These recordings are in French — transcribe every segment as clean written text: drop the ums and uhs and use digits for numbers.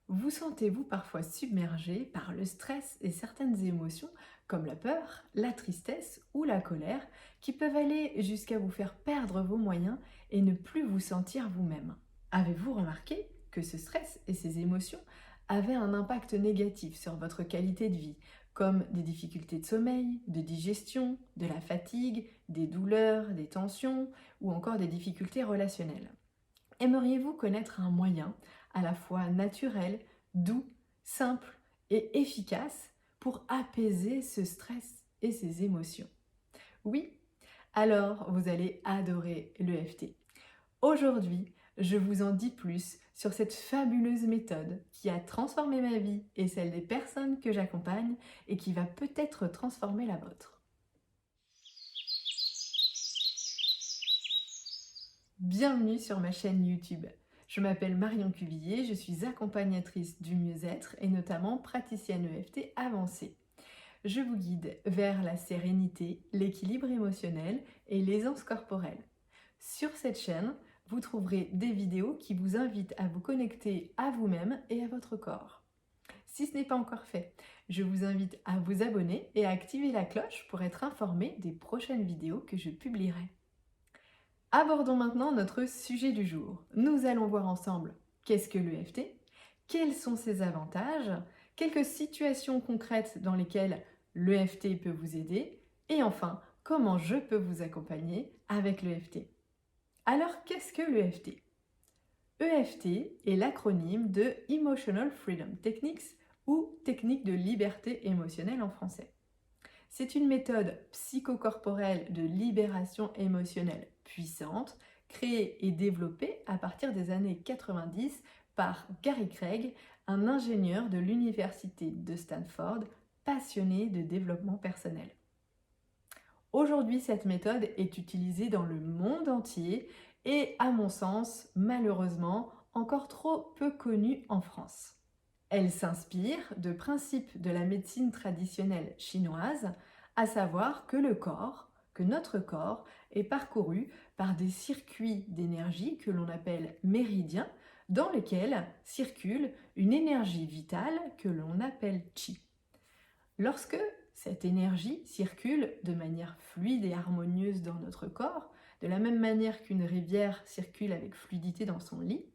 Vous sentez-vous parfois submergé par le stress et certaines émotions comme la peur, la tristesse ou la colère qui peuvent aller jusqu'à vous faire perdre vos moyens et ne plus vous sentir vous-même? Avez-vous remarqué que ce stress et ces émotions avaient un impact négatif sur votre qualité de vie, comme des difficultés de sommeil, de digestion, de la fatigue, des douleurs, des tensions ou encore des difficultés relationnelles? Aimeriez-vous connaître un moyen à la fois naturel, doux, simple et efficace pour apaiser ce stress et ces émotions? Oui? Alors vous allez adorer l'EFT. Aujourd'hui, je vous en dis plus sur cette fabuleuse méthode qui a transformé ma vie et celle des personnes que j'accompagne et qui va peut-être transformer la vôtre. Bienvenue sur ma chaîne YouTube. Je m'appelle Marion Cuvillier, je suis accompagnatrice du mieux-être et notamment praticienne EFT avancée. Je vous guide vers la sérénité, l'équilibre émotionnel et l'aisance corporelle. Sur cette chaîne, vous trouverez des vidéos qui vous invitent à vous connecter à vous-même et à votre corps. Si ce n'est pas encore fait, je vous invite à vous abonner et à activer la cloche pour être informé des prochaines vidéos que je publierai. Abordons maintenant notre sujet du jour. Nous allons voir ensemble qu'est-ce que l'EFT, quels sont ses avantages, quelques situations concrètes dans lesquelles l'EFT peut vous aider et enfin, comment je peux vous accompagner avec l'EFT. Alors, qu'est-ce que l'EFT? EFT est l'acronyme de Emotional Freedom Techniques ou technique de liberté émotionnelle en français. C'est une méthode psychocorporelle de libération émotionnelle puissante, créée et développée à partir des années 90 par Gary Craig, un ingénieur de l'université de Stanford, passionné de développement personnel. Aujourd'hui, cette méthode est utilisée dans le monde entier et, à mon sens, malheureusement, encore trop peu connue en France. Elle s'inspire de principes de la médecine traditionnelle chinoise, à savoir que notre corps est parcouru par des circuits d'énergie que l'on appelle méridiens, dans lesquels circule une énergie vitale que l'on appelle Qi. Lorsque cette énergie circule de manière fluide et harmonieuse dans notre corps, de la même manière qu'une rivière circule avec fluidité dans son lit,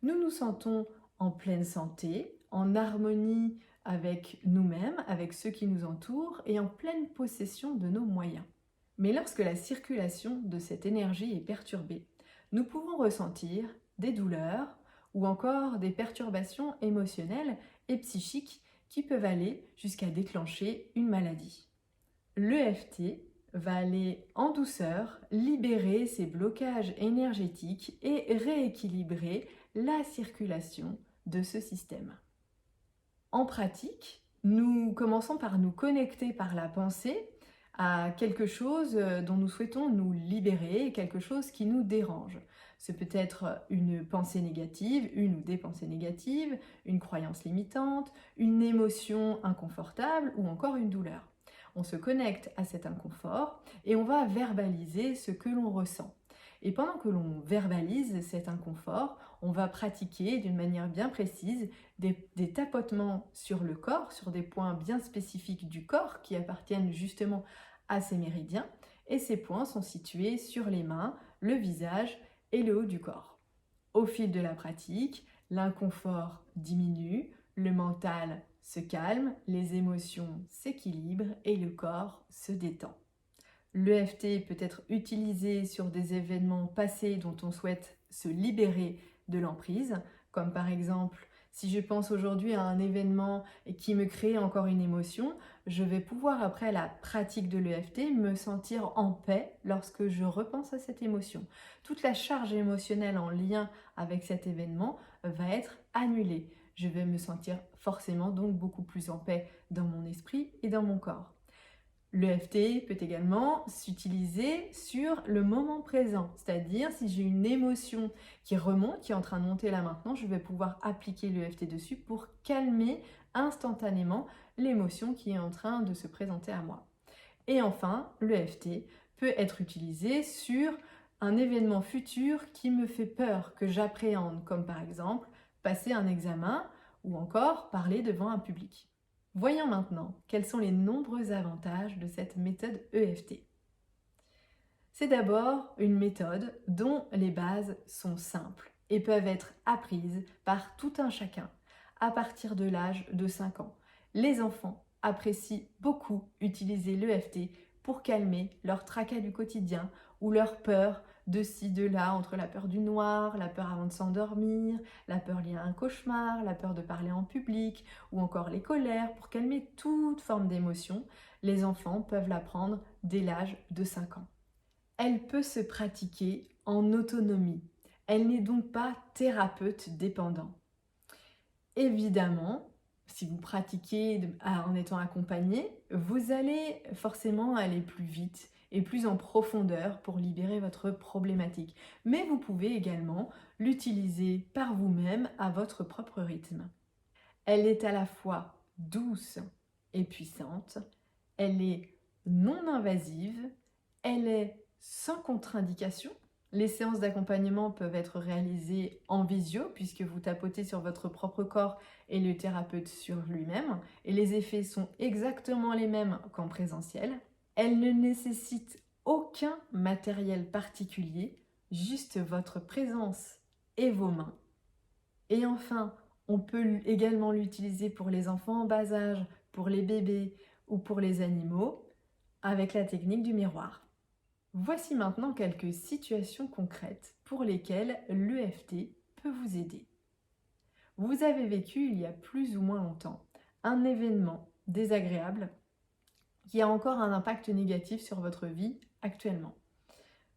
nous nous sentons en pleine santé, en harmonie avec nous-mêmes, avec ceux qui nous entourent et en pleine possession de nos moyens. Mais lorsque la circulation de cette énergie est perturbée, nous pouvons ressentir des douleurs ou encore des perturbations émotionnelles et psychiques qui peuvent aller jusqu'à déclencher une maladie. L'EFT va aller en douceur libérer ces blocages énergétiques et rééquilibrer la circulation de ce système. En pratique, nous commençons par nous connecter par la pensée à quelque chose dont nous souhaitons nous libérer, quelque chose qui nous dérange. Ce peut être une pensée négative, une ou des pensées négatives, une croyance limitante, une émotion inconfortable ou encore une douleur. On se connecte à cet inconfort et on va verbaliser ce que l'on ressent. Et pendant que l'on verbalise cet inconfort, on va pratiquer d'une manière bien précise des tapotements sur le corps, sur des points bien spécifiques du corps qui appartiennent justement à ces méridiens. Et ces points sont situés sur les mains, le visage et le haut du corps. Au fil de la pratique, l'inconfort diminue, le mental se calme, les émotions s'équilibrent et le corps se détend. L'EFT peut être utilisé sur des événements passés dont on souhaite se libérer de l'emprise, comme par exemple si je pense aujourd'hui à un événement qui me crée encore une émotion, je vais pouvoir après la pratique de l'EFT me sentir en paix lorsque je repense à cette émotion. Toute la charge émotionnelle en lien avec cet événement va être annulée. Je vais me sentir forcément donc beaucoup plus en paix dans mon esprit et dans mon corps. L'EFT peut également s'utiliser sur le moment présent, c'est-à-dire si j'ai une émotion qui remonte, qui est en train de monter là maintenant, je vais pouvoir appliquer l'EFT dessus pour calmer instantanément l'émotion qui est en train de se présenter à moi. Et enfin, l'EFT peut être utilisé sur un événement futur qui me fait peur, que j'appréhende, comme par exemple passer un examen ou encore parler devant un public. Voyons maintenant quels sont les nombreux avantages de cette méthode EFT. C'est d'abord une méthode dont les bases sont simples et peuvent être apprises par tout un chacun à partir de l'âge de 5 ans. Les enfants apprécient beaucoup utiliser l'EFT pour calmer leur tracas du quotidien ou leur peur de ci, de là, entre la peur du noir, la peur avant de s'endormir, la peur liée à un cauchemar, la peur de parler en public ou encore les colères. Pour calmer toute forme d'émotion, les enfants peuvent l'apprendre dès l'âge de 5 ans. Elle peut se pratiquer en autonomie. Elle n'est donc pas thérapeute dépendant. Évidemment, si vous pratiquez en étant accompagné, vous allez forcément aller plus vite et plus en profondeur pour libérer votre problématique. Mais vous pouvez également l'utiliser par vous-même à votre propre rythme. Elle est à la fois douce et puissante. Elle est non invasive. Elle est sans contre-indication. Les séances d'accompagnement peuvent être réalisées en visio puisque vous tapotez sur votre propre corps et le thérapeute sur lui-même et les effets sont exactement les mêmes qu'en présentiel. Elle ne nécessite aucun matériel particulier, juste votre présence et vos mains. Et enfin, on peut également l'utiliser pour les enfants en bas âge, pour les bébés ou pour les animaux avec la technique du miroir. Voici maintenant quelques situations concrètes pour lesquelles l'EFT peut vous aider. Vous avez vécu il y a plus ou moins longtemps un événement désagréable qui a encore un impact négatif sur votre vie actuellement,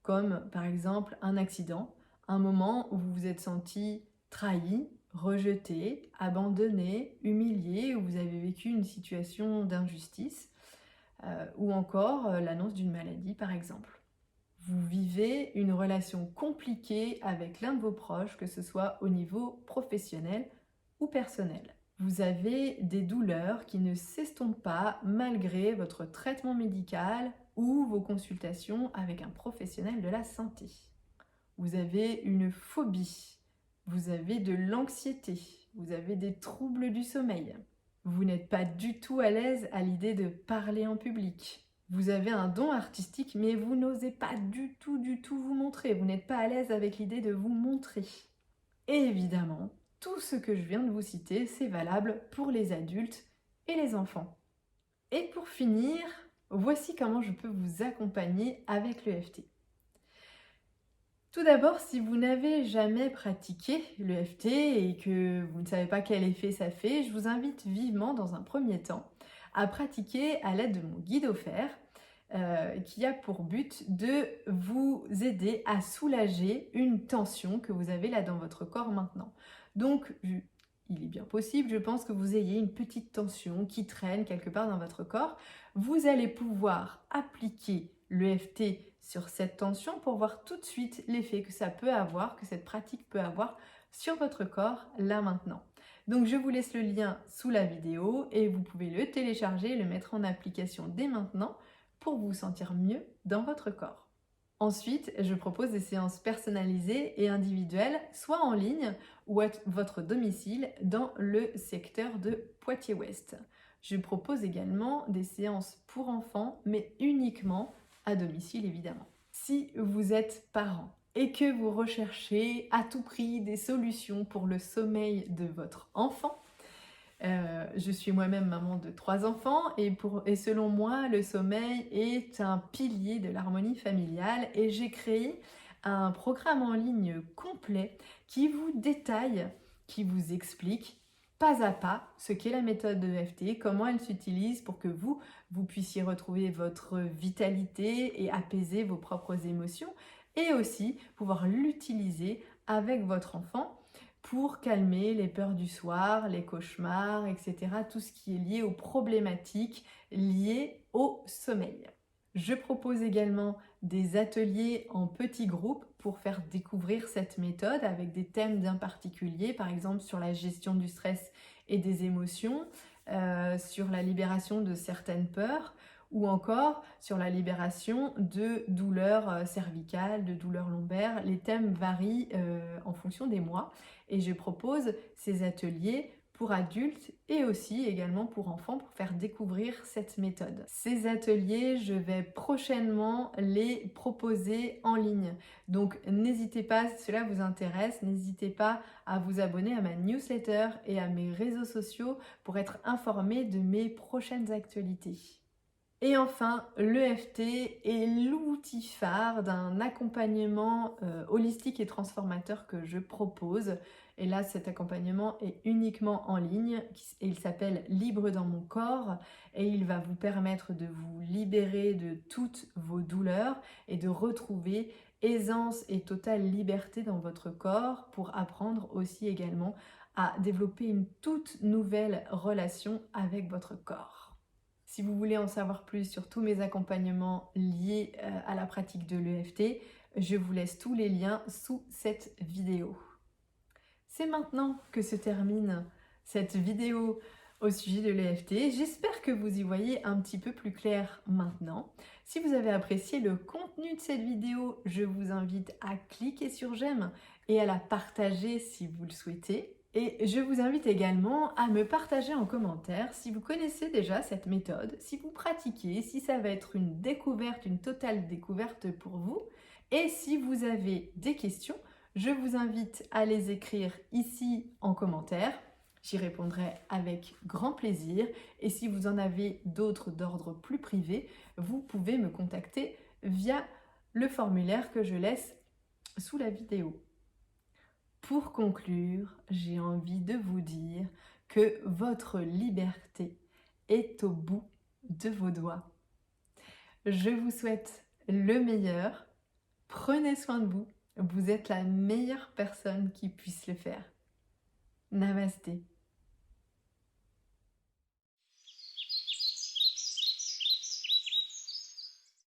comme par exemple un accident, un moment où vous vous êtes senti trahi, rejeté, abandonné, humilié, où vous avez vécu une situation d'injustice, ou encore l'annonce d'une maladie par exemple. Vous vivez une relation compliquée avec l'un de vos proches, que ce soit au niveau professionnel ou personnel. Vous avez des douleurs qui ne s'estompent pas malgré votre traitement médical ou vos consultations avec un professionnel de la santé. Vous avez une phobie, vous avez de l'anxiété, vous avez des troubles du sommeil. Vous n'êtes pas du tout à l'aise à l'idée de parler en public. Vous avez un don artistique, mais vous n'osez pas du tout vous montrer. Vous n'êtes pas à l'aise avec l'idée de vous montrer. Et évidemment, tout ce que je viens de vous citer, c'est valable pour les adultes et les enfants. Et pour finir, voici comment je peux vous accompagner avec l'EFT. Tout d'abord, si vous n'avez jamais pratiqué l'EFT et que vous ne savez pas quel effet ça fait, je vous invite vivement dans un premier temps à pratiquer à l'aide de mon guide offert qui a pour but de vous aider à soulager une tension que vous avez là dans votre corps maintenant. Donc, il est bien possible, je pense, que vous ayez une petite tension qui traîne quelque part dans votre corps. Vous allez pouvoir appliquer l'EFT sur cette tension pour voir tout de suite l'effet que ça peut avoir, que cette pratique peut avoir sur votre corps là maintenant. Donc je vous laisse le lien sous la vidéo et vous pouvez le télécharger et le mettre en application dès maintenant pour vous sentir mieux dans votre corps. Ensuite, je propose des séances personnalisées et individuelles, soit en ligne ou à votre domicile dans le secteur de Poitiers-Ouest. Je propose également des séances pour enfants, mais uniquement à domicile évidemment. Si vous êtes parent et que vous recherchez à tout prix des solutions pour le sommeil de votre enfant, je suis moi-même maman de 3 enfants et selon moi, le sommeil est un pilier de l'harmonie familiale et j'ai créé un programme en ligne complet qui vous détaille, qui vous explique pas à pas ce qu'est la méthode de EFT, comment elle s'utilise pour que vous puissiez retrouver votre vitalité et apaiser vos propres émotions et aussi pouvoir l'utiliser avec votre enfant pour calmer les peurs du soir, les cauchemars, etc. Tout ce qui est lié aux problématiques liées au sommeil. Je propose également des ateliers en petits groupes pour faire découvrir cette méthode avec des thèmes bien particuliers, par exemple sur la gestion du stress et des émotions, sur la libération de certaines peurs, ou encore sur la libération de douleurs cervicales, de douleurs lombaires. Les thèmes varient en fonction des mois et je propose ces ateliers pour adultes et aussi également pour enfants pour faire découvrir cette méthode. Ces ateliers, je vais prochainement les proposer en ligne. Donc n'hésitez pas, si cela vous intéresse, n'hésitez pas à vous abonner à ma newsletter et à mes réseaux sociaux pour être informé de mes prochaines actualités. Et enfin, l'EFT est l'outil phare d'un accompagnement holistique et transformateur que je propose. Et là, cet accompagnement est uniquement en ligne et il s'appelle Libre dans mon corps et il va vous permettre de vous libérer de toutes vos douleurs et de retrouver aisance et totale liberté dans votre corps pour apprendre aussi également à développer une toute nouvelle relation avec votre corps. Si vous voulez en savoir plus sur tous mes accompagnements liés à la pratique de l'EFT, je vous laisse tous les liens sous cette vidéo. C'est maintenant que se termine cette vidéo au sujet de l'EFT. J'espère que vous y voyez un petit peu plus clair maintenant. Si vous avez apprécié le contenu de cette vidéo, je vous invite à cliquer sur j'aime et à la partager si vous le souhaitez. Et je vous invite également à me partager en commentaire si vous connaissez déjà cette méthode, si vous pratiquez, si ça va être une découverte, une totale découverte pour vous. Et si vous avez des questions, je vous invite à les écrire ici en commentaire. J'y répondrai avec grand plaisir. Et si vous en avez d'autres d'ordre plus privé, vous pouvez me contacter via le formulaire que je laisse sous la vidéo. Pour conclure, j'ai envie de vous dire que votre liberté est au bout de vos doigts. Je vous souhaite le meilleur. Prenez soin de vous. Vous êtes la meilleure personne qui puisse le faire. Namasté.